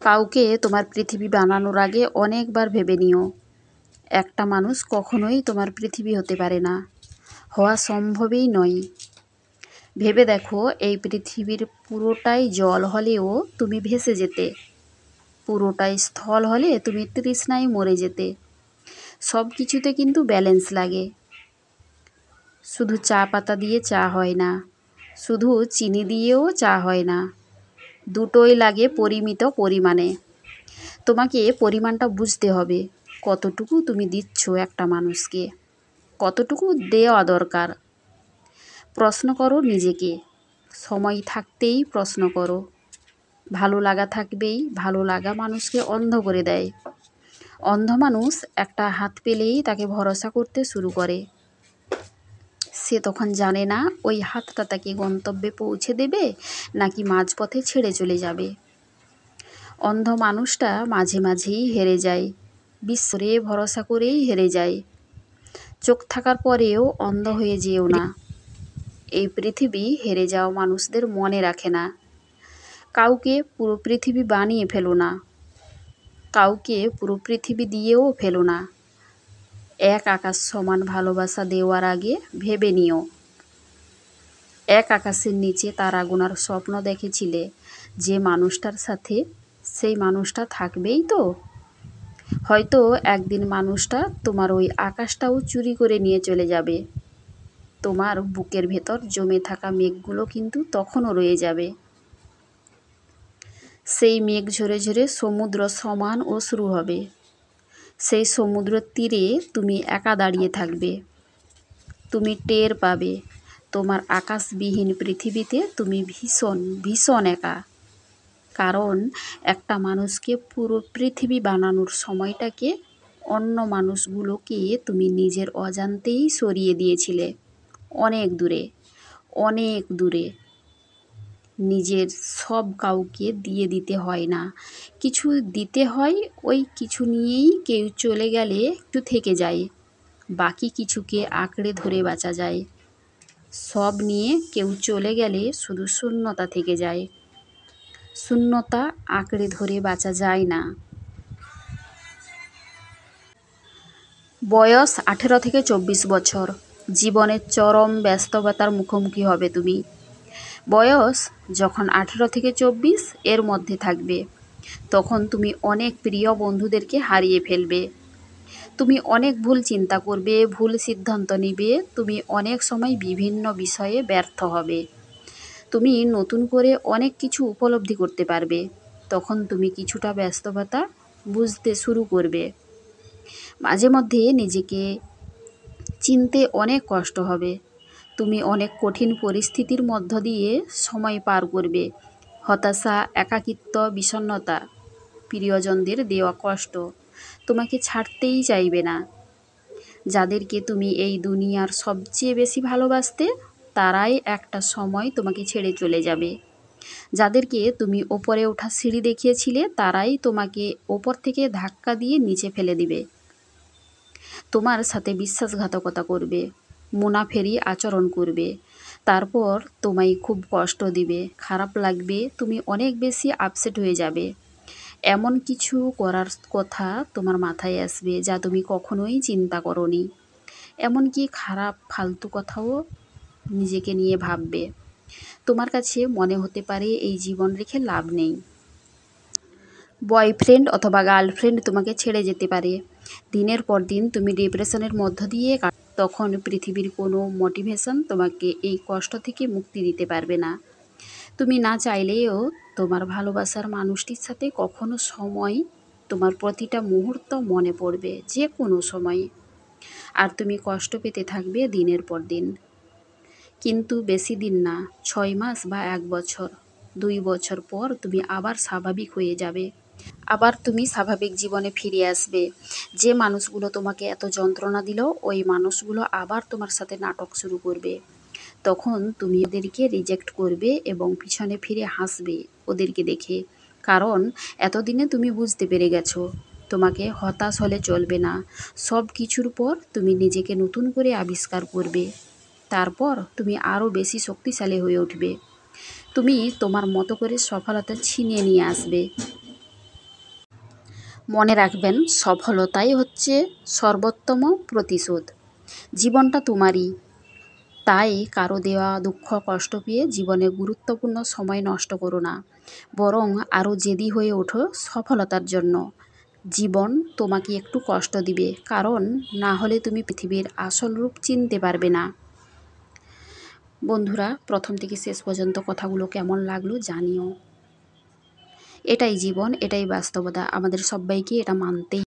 কাউকে তোমার পৃথিবী বানানোর আগে অনেকবার ভেবে নিও। একটা মানুষ কখনোই তোমার পৃথিবী হতে পারে না, হওয়া সম্ভবই নয়। ভেবে দেখো, এই পৃথিবীর পুরোটাই জল হলেও তুমি ভেসে যেতে, পুরোটাই স্থল হলে তুমি তৃষ্ণায় মরে যেতে। সব কিছুতে কিন্তু ব্যালেন্স লাগে। শুধু চা পাতা দিয়ে চা হয় না, শুধু চিনি দিয়েও চা হয় না, দুটোই লাগে পরিমিত পরিমাণে। তোমাকে পরিমাণটা বুঝতে হবে, কতটুকু তুমি দিচ্ছ একটা মানুষকে, কতটুকু দেওয়া দরকার। প্রশ্ন করো নিজেকে, সময় থাকতেই প্রশ্ন করো। ভালো লাগা থাকবেই, ভালো লাগা মানুষকে অন্ধ করে দেয়। অন্ধ মানুষ একটা হাত পেলেই তাকে ভরসা করতে শুরু করে। সে তখন জানে না ওই হাতটা তাকে গন্তব্যে পৌঁছে দেবে নাকি মাঝপথে ছেড়ে চলে যাবে। অন্ধ মানুষটা মাঝে মাঝেই হেরে যায়, বিশ্বরে ভরসা করেই হেরে যায়। চোখ থাকার পরেও অন্ধ হয়ে যেও না। এই পৃথিবী হেরে যাওয়া মানুষদের মনে রাখে না। কাউকে পুরো পৃথিবী বানিয়ে ফেলো না, কাউকে পুরো পৃথিবী দিয়েও ফেলো না। এক আকাশ সমান ভালোবাসা দেওয়ার আগে ভেবে নিও, এক আকাশের নিচে তারা গোনার স্বপ্ন দেখেছিলে যে মানুষটার সাথে, সেই মানুষটা থাকবেই তো। হয়তো একদিন মানুষটা তোমার ওই আকাশটাও চুরি করে নিয়ে চলে যাবে। তোমার বুকের ভেতর জমে থাকা মেঘগুলো কিন্তু তখনও রয়ে যাবে। সেই মেঘ ঝরে ঝরে সমুদ্র সমান ও শুরু হবে। সেই সমুদ্রের তীরে তুমি একা দাঁড়িয়ে থাকবে। তুমি টের পাবে তোমার আকাশবিহীন পৃথিবীতে তুমি ভীষণ ভীষণ একা। কারণ একটা মানুষকে পুরো পৃথিবী বানানোর সময়টাকে অন্য মানুষগুলোকে তুমি নিজের অজান্তেই সরিয়ে দিয়েছিলে অনেক দূরে, অনেক দূরে। নিজের সব কাউকে দিয়ে দিতে হয় না, কিছু দিতে হয়। ওই কিছু নিয়েই কেউ চলে গেলে একটু থেকে যায়, বাকি কিছুকে আঁকড়ে ধরে বাঁচা যায়। সব নিয়ে কেউ চলে গেলে শুধু শূন্যতা থেকে যায়। শূন্যতা আঁকড়ে ধরে বাঁচা যায় না। বয়স 18 থেকে 24 বছর, জীবনের চরম ব্যস্ততার মুখোমুখি হবে তুমি। বয়স যখন 18 থেকে 24 এর মধ্যে থাকবে, তখন তুমি অনেক প্রিয় বন্ধুদেরকে হারিয়ে ফেলবে। তুমি অনেক ভুল চিন্তা করবে, ভুল সিদ্ধান্ত নিবে, তুমি অনেক সময় বিভিন্ন বিষয়ে ব্যর্থ হবে। তুমি নতুন করে অনেক কিছু উপলব্ধি করতে পারবে। তখন তুমি কিছুটা ব্যস্ততা বুঝতে শুরু করবে। মাঝে মধ্যে নিজেকে চিনতে অনেক কষ্ট হবে। তুমি অনেক কঠিন পরিস্থিতির মধ্য দিয়ে সময় পার করবে। হতাশা, একাকিত্ব, বিষণ্ণতা, প্রিয়জনদের দেওয়া কষ্ট তোমাকে ছাড়তেই চাইবে না। যাদেরকে তুমি এই দুনিয়ার সবচেয়ে বেশি ভালোবাসতে, তারাই একটা সময় তোমাকে ছেড়ে চলে যাবে। যাদেরকে তুমি ওপরে ওঠার সিঁড়ি দেখিয়েছিলে, তারাই তোমাকে ওপর থেকে ধাক্কা দিয়ে নিচে ফেলে দিবে। তোমার সাথে বিশ্বাসঘাতকতা করবে, মুনাফেরি আচরণ করবে, তারপর তোমায় খুব কষ্ট দিবে, খারাপ লাগবে, তুমি অনেক বেশি আপসেট হয়ে যাবে। এমন কিছু করার কথা তোমার মাথায় আসবে যা তুমি কখনোই চিন্তা করোনি। এমনকি খারাপ ফালতু কথাও নিজেকে নিয়ে ভাববে। তোমার কাছে মনে হতে পারে এই জীবন রেখে লাভ নেই। বয়ফ্রেন্ড অথবা গার্লফ্রেন্ড তোমাকে ছেড়ে যেতে পারে। দিনের পর দিন তুমি ডিপ্রেশনের মধ্য দিয়ে তখন পৃথিবীর কোনো মোটিভেশন তোমাকে এই কষ্ট থেকে মুক্তি দিতে পারবে না। তুমি না চাইলেও তোমার ভালোবাসার মানুষটির সাথে কখনো সময়, তোমার প্রতিটা মুহূর্ত মনে পড়বে, যে কোনো সময়। আর তুমি কষ্ট পেতে থাকবে দিনের পর দিন। কিন্তু বেশি দিন না, 6 মাস বা 1 বছর, 2 বছর পর তুমি আবার স্বাভাবিক হয়ে যাবে। আবার তুমি স্বাভাবিক জীবনে ফিরে আসবে। যে মানুষগুলো তোমাকে এত যন্ত্রণা দিল, ওই মানুষগুলো আবার তোমার সাথে নাটক শুরু করবে। তখন তুমি ওদেরকে রিজেক্ট করবে এবং পিছনে ফিরে হাসবে ওদেরকে দেখে। কারণ এতদিনে তুমি বুঝতে পেরে গেছো, তোমাকে হতাশ হলে চলবে না। সব কিছুর পর তুমি নিজেকে নতুন করে আবিষ্কার করবে। তারপর তুমি আরও বেশি শক্তিশালী হয়ে উঠবে। তুমি তোমার মতো করে সফলতা ছিনিয়ে নিয়ে আসবে। মনে রাখবেন, সফলতাই হচ্ছে সর্বোত্তম প্রতিশোধ। জীবনটা তোমারই, তাই কারো দেওয়া দুঃখ কষ্ট পেয়ে জীবনে গুরুত্বপূর্ণ সময় নষ্ট করো না, বরং আরও জেদি হয়ে ওঠো সফলতার জন্য। জীবন তোমাকে একটু কষ্ট দিবে, কারণ না হলে তুমি পৃথিবীর আসল রূপ চিনতে পারবে না। বন্ধুরা, প্রথম থেকে শেষ পর্যন্ত কথাগুলো কেমন লাগলো জানিও। এটাই জীবন, এটাই বাস্তবতা, আমাদের সবাইকে এটা মানতেই